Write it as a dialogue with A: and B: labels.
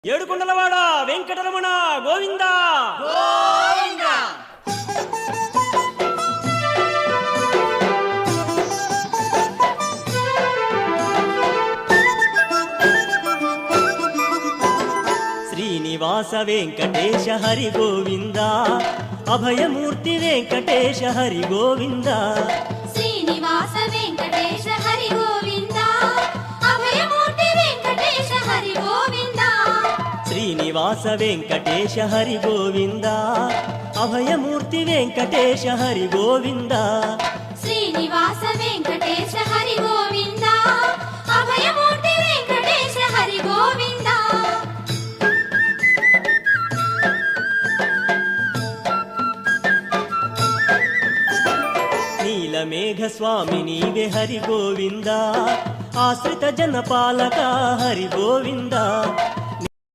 A: ఏడుకొండలవాడ వెంకటరమణ గోవింద
B: గోవింద.
A: శ్రీనివాస వెంకటేశ హరి గోవింద అభయమూర్తి వెంకటేశ హరి గోవింద
B: శ్రీనివాస వెంకటేశ హరి గోవింద అభయమూర్తి వెంకటేశ హరి గోవింద
A: శ్రీనివాస వెంకటేశ హరి గోవింద అభయమూర్తి వెంకటేశ హరి గోవింద
B: శ్రీనివాస వెంకటేశ హరి గోవింద అభయమూర్తి వెంకటేశ హరి గోవింద
A: నీలమేఘ స్వామి నీవే హరి గోవింద ఆశ్రిత జనపాలక హరి గోవింద